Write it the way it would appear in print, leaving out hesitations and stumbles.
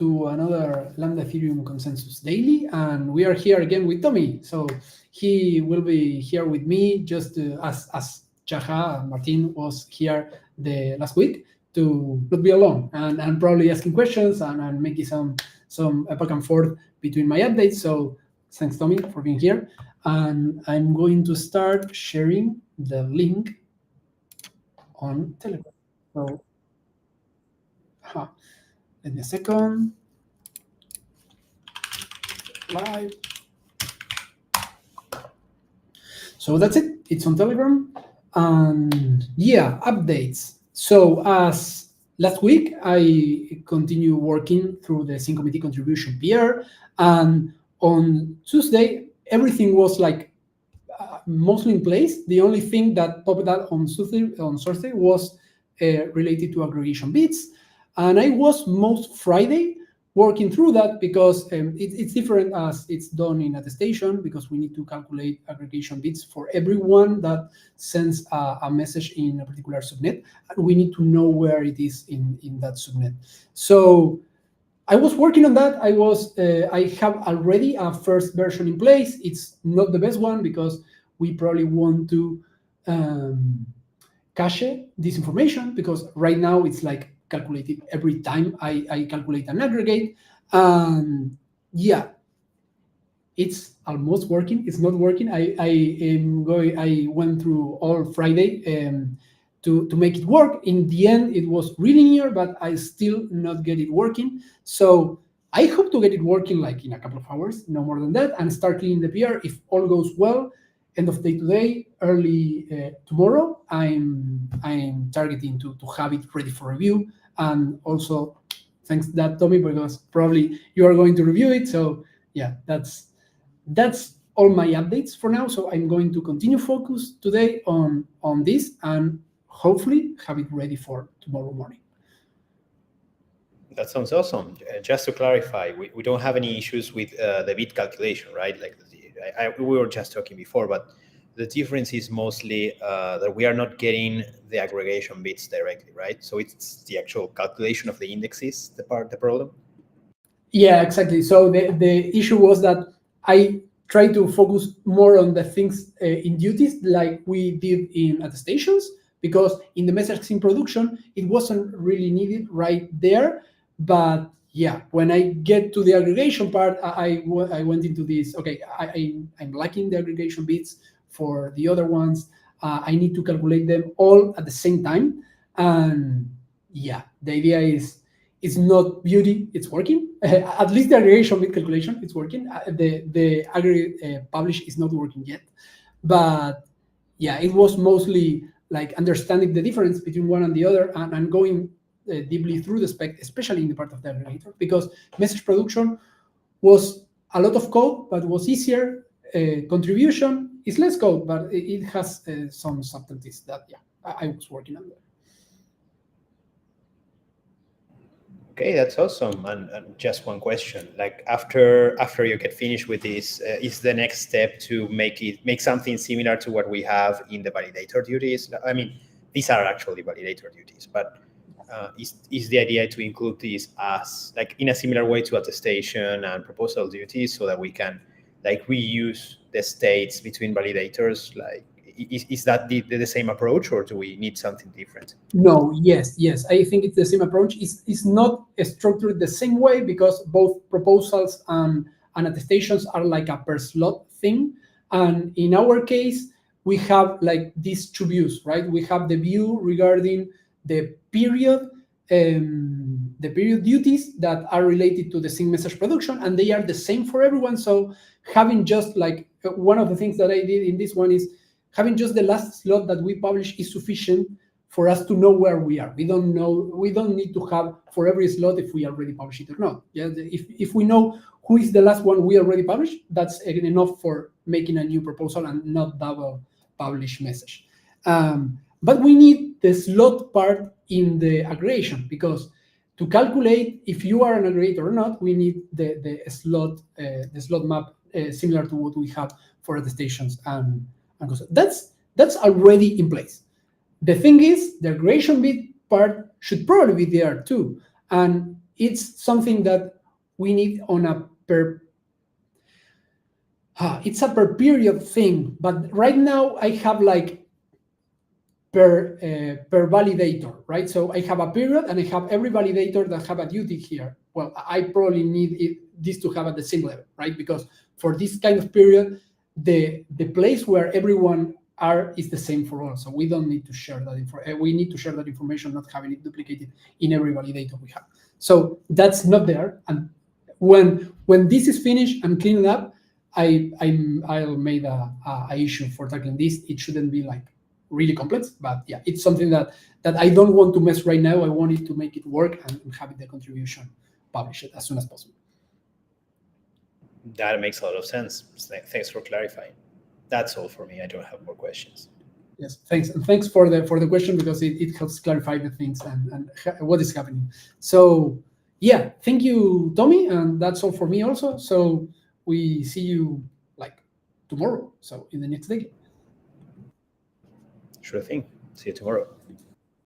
to another Lambda Ethereum Consensus Daily, and we are here again with Tommy. So he will be here with me just as Chaja Martin was here the last week to not be alone and probably asking questions and making some back and forth between my updates. So thanks, Tommy, for being here. And I'm going to start sharing the link on Telegram. So, let me a second. Live. So that's it. It's on Telegram. And yeah, updates. So as last week, I continue working through the Sync Committee contribution PR. And on Tuesday, everything was like mostly in place. The only thing that popped out on Thursday was related to aggregation bits. And I was most Friday working through that because it's different as it's done in attestation, because we need to calculate aggregation bits for everyone that sends a message in a particular subnet, and we need to know where it is in that subnet. So I was working on that. I have already a first version in place. It's not the best one because we probably want to cache this information, because right now it's like calculated every time I calculate an aggregate. Yeah, it's almost working. It's not working. I went through all Friday to make it work. In the end, it was really near, but I still not get it working. So I hope to get it working like in a couple of hours, no more than that, and start cleaning the PR. If all goes well, end of day today, early tomorrow, I'm targeting to have it ready for review. And also, thanks to that, Tommy, because probably you are going to review it. So yeah, that's all my updates for now. So I'm going to continue focus today on this and hopefully have it ready for tomorrow morning. That sounds awesome. Just to clarify, we don't have any issues with the bit calculation, right? Like we were just talking before, but the difference is mostly that we are not getting the aggregation bits directly, right? So it's the actual calculation of the indexes, the problem. Yeah, exactly. So the issue was that I tried to focus more on the things in duties like we did in attestations, because in the message in production, it wasn't really needed right there. But yeah, when I get to the aggregation part, I went into this, okay, I'm lacking the aggregation bits for the other ones. I need to calculate them all at the same time. And yeah, the idea is, it's not beauty, it's working. At least the aggregation bit calculation, it's working. The aggregate publish is not working yet. But yeah, it was mostly like understanding the difference between one and the other, and going deeply through the spec, especially in the part of the aggregator, because message production was a lot of code, but was easier. Contribution is less code, but it has some subtleties that, yeah, I was working on that. Okay, that's awesome. And just one question: like after you get finished with this, is the next step to make something similar to what we have in the validator duties? I mean, these are actually validator duties, but is the idea to include these as like in a similar way to attestation and proposal duties, so that we can like reuse the states between validators? Like, is that the same approach, or do we need something different? No, yes. I think it's the same approach. It's not structured the same way, because both proposals and attestations are like a per slot thing. And in our case, we have like these two views, right? We have the view regarding the period duties that are related to the sync message production, and they are the same for everyone. So having just like one of the things that I did in this one is having just the last slot that we publish is sufficient for us to know where we are. We don't need to have for every slot if we already publish it or not. Yeah, if we know who is the last one we already published, that's enough for making a new proposal and not double publish message. But we need the slot part in the aggregation, because to calculate if you are an aggregator or not, we need the slot map similar to what we have for attestations and that's already in place. The thing is, the aggregation bit part should probably be there too. And it's something that we need on a it's a per period thing, but right now I have like per validator, right? So I have a period and I have every validator that have a duty here. Well, I probably need this to have at the same level, right? Because for this kind of period, the place where everyone are is the same for all. So we don't need to share that we need to share that information, not having it duplicated in every validator we have. So that's not there. And when this is finished and cleaned up, I'll make a issue for tackling this. It shouldn't be like really complex, but yeah, it's something that I don't want to mess right now. I wanted to make it work and have the contribution published as soon as possible. That makes a lot of sense. Thanks for clarifying. That's all for me. I don't have more questions. Yes, thanks, and thanks for the question, because it helps clarify the things and what is happening. So yeah, thank you, Tommy, and that's all for me also. So we see you like tomorrow. So in the next day. Sure thing. See you tomorrow.